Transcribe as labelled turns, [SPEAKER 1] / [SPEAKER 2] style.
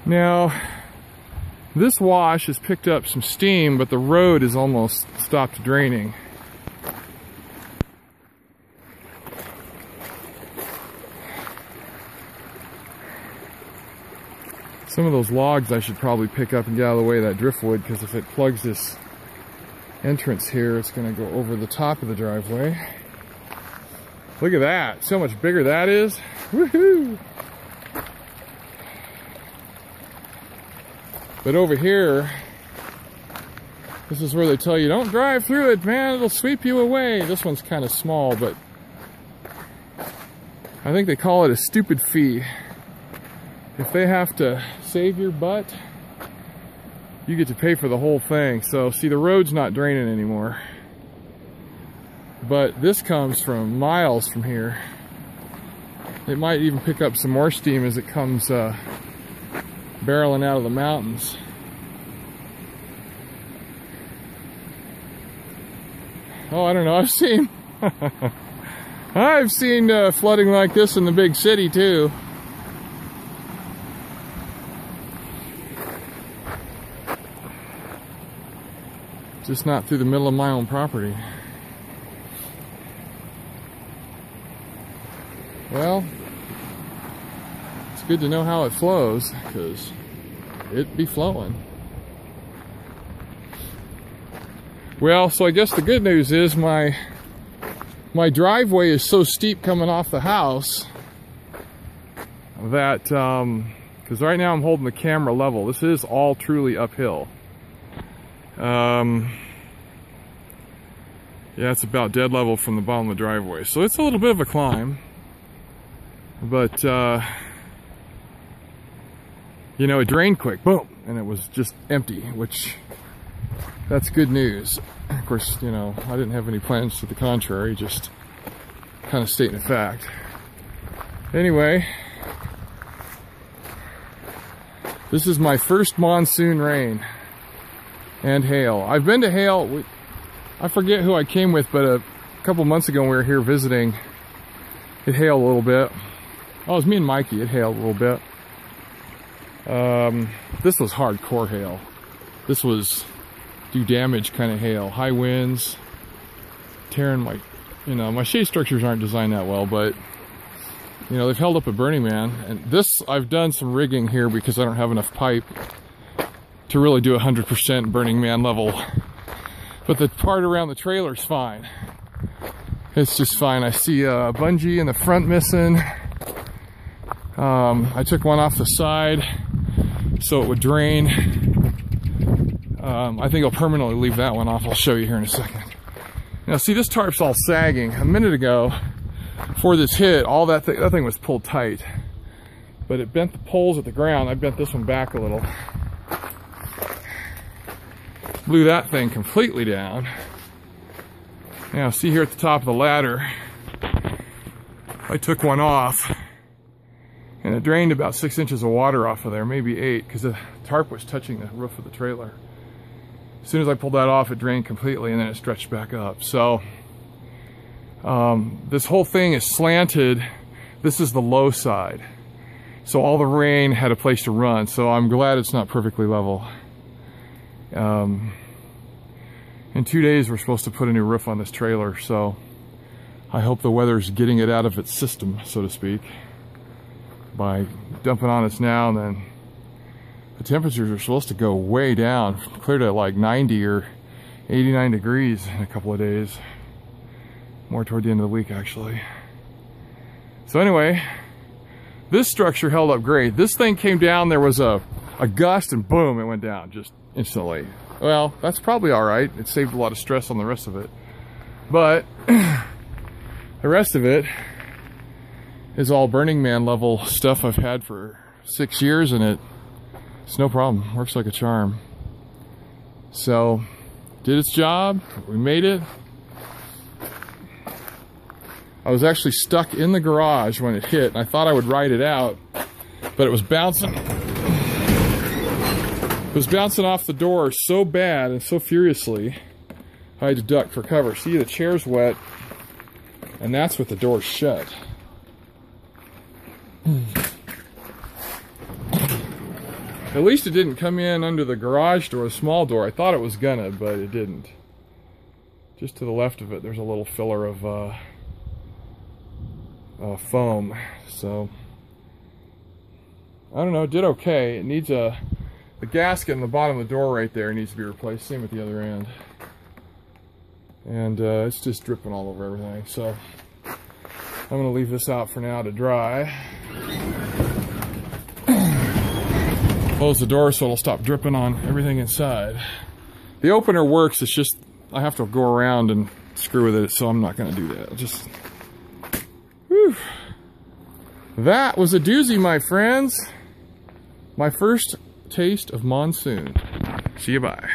[SPEAKER 1] Now, this wash has picked up some steam, but the road is almost stopped draining. Some of those logs I should probably pick up and get out of the way of that driftwood, because if it plugs this entrance here, it's going to go over the top of the driveway. Look at that. See how much bigger that is? Woohoo! But over here, this is where they tell you, don't drive through it, man. It'll sweep you away. This one's kind of small, but I think they call it a stupid fee. If they have to save your butt, you get to pay for the whole thing. So, see, the road's not draining anymore. But this comes from miles from here. It might even pick up some more steam as it comes barreling out of the mountains. Oh, I don't know. I've seen flooding like this in the big city too. Just not through the middle of my own property. Well, it's good to know how it flows, because it be flowing. Well, so I guess the good news is my driveway is so steep coming off the house that, because right now I'm holding the camera level. This is all truly uphill. Yeah, it's about dead level from the bottom of the driveway. So it's a little bit of a climb. But, you know, it drained quick. Boom! And it was just empty, which, that's good news. Of course, you know, I didn't have any plans to the contrary, just kind of stating a fact. Anyway, this is my first monsoon rain and hail. I've been to hail. I forget who I came with, but a couple months ago when we were here visiting, it hailed a little bit. Oh, it was me and Mikey. It hailed a little bit. This was hardcore hail. This was do damage kind of hail. High winds, tearing my, you know, my shade structures aren't designed that well, but, you know, they've held up at Burning Man. And this, I've done some rigging here because I don't have enough pipe to really do 100% Burning Man level. But the part around the trailer's fine. It's just fine. I see a bungee in the front missing. I took one off the side so it would drain. I think I'll permanently leave that one off. I'll show you here in a second. Now see, this tarp's all sagging. A minute ago, before this hit, all that thing was pulled tight. But it bent the poles at the ground. I bent this one back a little. Blew that thing completely down. Now see here at the top of the ladder, I took one off and it drained about 6 inches of water off of there, maybe 8, because the tarp was touching the roof of the trailer. As soon as I pulled that off, it drained completely and then it stretched back up. So this whole thing is slanted. This is the low side. So all the rain had a place to run. So I'm glad it's not perfectly level. In 2 days, we're supposed to put a new roof on this trailer, so I hope the weather's getting it out of its system, so to speak, by dumping on us now. And then the temperatures are supposed to go way down, clear to like 90 or 89 degrees in a couple of days. More toward the end of the week, actually. So anyway, this structure held up great. This thing came down, there was a gust, and boom, it went down just instantly. Well, that's probably all right. It saved a lot of stress on the rest of it. But the rest of it is all Burning Man level stuff I've had for 6 years, and it's no problem. Works like a charm. So, did its job. We made it. I was actually stuck in the garage when it hit, and I thought I would ride it out, but it was bouncing. It was bouncing off the door so bad and so furiously, I had to duck for cover. See, the chair's wet, and that's with the door shut. At least it didn't come in under the garage door, the small door. I thought it was gonna, but it didn't. Just to the left of it, there's a little filler of foam. So, I don't know, it did okay. It needs the gasket in the bottom of the door right there needs to be replaced. Same at the other end. And it's just dripping all over everything. So, I'm going to leave this out for now to dry. Close the door so it'll stop dripping on everything inside. The opener works, it's just I have to go around and screw with it, so I'm not going to do that. Just, whew. That was a doozy, my friends. My first taste of monsoon. See you, bye.